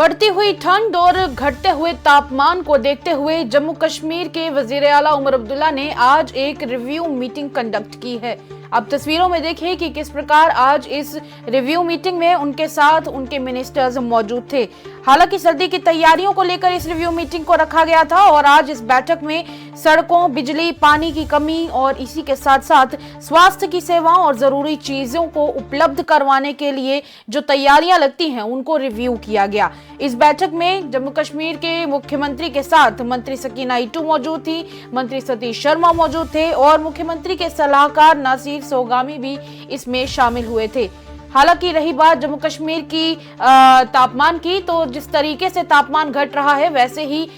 बढ़ती हुई ठंड और घटते हुए तापमान को देखते हुए जम्मू कश्मीर के वजीर आला उमर अब्दुल्ला ने आज एक रिव्यू मीटिंग कंडक्ट की है। अब तस्वीरों में देखिए कि किस प्रकार आज इस रिव्यू मीटिंग में उनके साथ उनके मिनिस्टर्स मौजूद थे। हालांकि सर्दी की तैयारियों को लेकर इस रिव्यू मीटिंग को रखा गया था और आज इस बैठक में सड़कों, बिजली, पानी की कमी और इसी के साथ साथ स्वास्थ्य की सेवाओं और जरूरी चीजों को उपलब्ध करवाने के लिए जो तैयारियां लगती हैं उनको रिव्यू किया गया। इस बैठक में जम्मू कश्मीर के मुख्यमंत्री के साथ मंत्री सकीना इटू मौजूद थी, मंत्री सतीश शर्मा मौजूद थे और मुख्यमंत्री के सलाहकार नासिर सोगामी भी इसमें शामिल हुए थे। हालांकि रही बात जम्मू कश्मीर की तापमान की, तो जिस तरीके से तापमान घट रहा है वैसे ही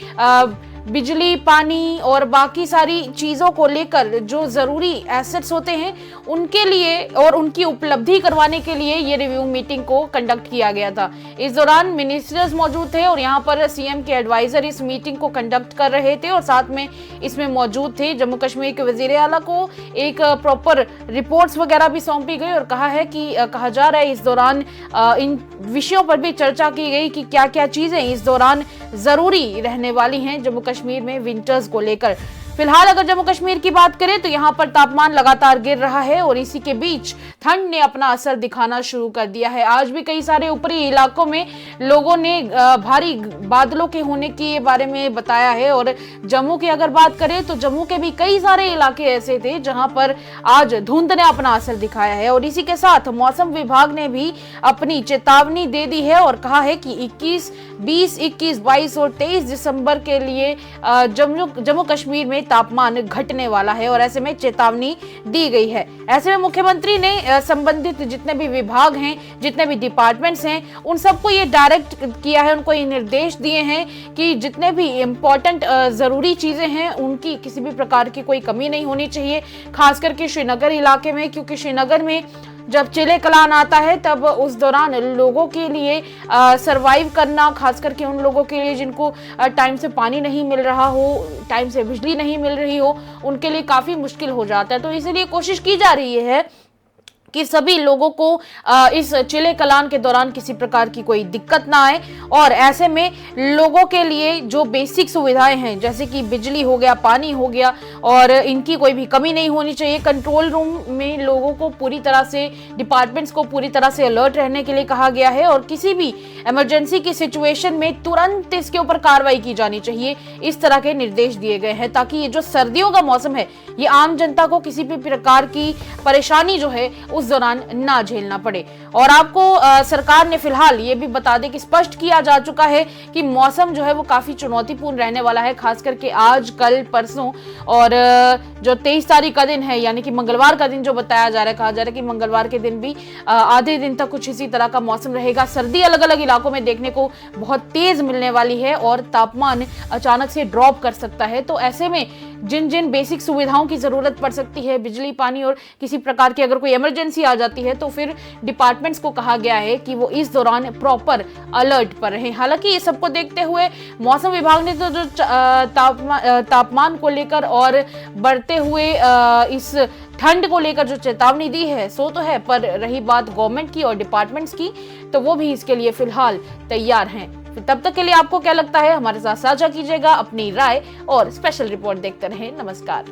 बिजली, पानी और बाकी सारी चीजों को लेकर जो जरूरी एसेट्स होते हैं उनके लिए और उनकी उपलब्धि करवाने के लिए ये रिव्यू मीटिंग को कंडक्ट किया गया था। इस दौरान मिनिस्टर्स मौजूद थे और यहाँ पर सीएम के एडवाइजर इस मीटिंग को कंडक्ट कर रहे थे और साथ में इसमें मौजूद थे। जम्मू कश्मीर के वजीर आला को एक प्रॉपर रिपोर्ट्स वगैरह भी सौंपी गई और कहा जा रहा है इस दौरान इन विषयों पर भी चर्चा की गई कि क्या क्या चीजें इस दौरान जरूरी रहने वाली हैं जम्मू कश्मीर में विंटर्स को लेकर। फिलहाल अगर जम्मू कश्मीर की बात करें तो यहाँ पर तापमान लगातार गिर रहा है और इसी के बीच ठंड ने अपना असर दिखाना शुरू कर दिया है। आज भी कई सारे ऊपरी इलाकों में लोगों ने भारी बादलों के होने के बारे में बताया है और जम्मू की अगर बात करें तो जम्मू के भी कई सारे इलाके ऐसे थे जहां पर आज धुंध ने अपना असर दिखाया है। और इसी के साथ मौसम विभाग ने भी अपनी चेतावनी दे दी है और कहा है कि 21, 22 और 23 दिसंबर के लिए जम्मू कश्मीर में तापमान घटने वाला है और ऐसे में चेतावनी दी गई है। ऐसे में मुख्यमंत्री ने संबंधित जितने भी विभाग हैं, जितने भी डिपार्टमेंट्स हैं, उन सबको ये डायरेक्ट किया है, उनको ये निर्देश दिए हैं कि जितने भी इम्पोर्टेंट जरूरी चीजें हैं उनकी किसी भी प्रकार की कोई कमी नहीं होनी चाहिए, खास करके श्रीनगर इलाके में, क्योंकि श्रीनगर में जब चिले कलान आता है तब उस दौरान लोगों के लिए सरवाइव करना, खास करके उन लोगों के लिए जिनको टाइम से पानी नहीं मिल रहा हो, टाइम से बिजली नहीं मिल रही हो, उनके लिए काफी मुश्किल हो जाता है। तो इसलिए कोशिश की जा रही है कि सभी लोगों को इस चिले कलान के दौरान किसी प्रकार की कोई दिक्कत ना आए और ऐसे में लोगों के लिए जो बेसिक सुविधाएं हैं जैसे कि बिजली हो गया, पानी हो गया और इनकी कोई भी कमी नहीं होनी चाहिए। कंट्रोल रूम में लोगों को पूरी तरह से, डिपार्टमेंट्स को पूरी तरह से अलर्ट रहने के लिए कहा गया है और किसी भी इमरजेंसी की सिचुएशन में तुरंत इसके ऊपर कार्रवाई की जानी चाहिए, इस तरह के निर्देश दिए गए हैं ताकि ये जो सर्दियों का मौसम है ये आम जनता को किसी भी प्रकार की परेशानी जो है उस दौरान ना झेलना पड़े। और आपको सरकार ने फिलहाल ये भी बता दें कि स्पष्ट किया जा चुका है कि मौसम जो है वो काफी चुनौतीपूर्ण रहने वाला है, खास करके आज, कल, परसों और जो 23 तारीख का दिन है यानी कि मंगलवार का दिन जो बताया जा रहा है, कहा जा रहा है कि मंगलवार के दिन भी आधे दिन तक कुछ इसी तरह का मौसम रहेगा। सर्दी अलग अलग इलाकों में देखने को बहुत तेज मिलने वाली है और तापमान अचानक से ड्रॉप कर सकता है। तो ऐसे में जिन जिन बेसिक सुविधाओं की जरूरत पड़ सकती है, बिजली, पानी और किसी प्रकार की अगर कोई इमरजेंसी आ जाती है तो फिर डिपार्टमेंट्स को कहा गया है कि वो इस दौरान प्रॉपर अलर्ट पर रहें। हालांकि ये सबको देखते हुए मौसम विभाग ने तो जो तापमान को लेकर और बढ़ते हुए इस ठंड को लेकर जो चेतावनी दी है सो तो है, पर रही बात गवर्नमेंट की और डिपार्टमेंट्स की तो वो भी इसके लिए फिलहाल तैयार हैं। तब तक के लिए आपको क्या लगता है हमारे साथ साझा कीजिएगा अपनी राय और स्पेशल रिपोर्ट देखते रहें। नमस्कार।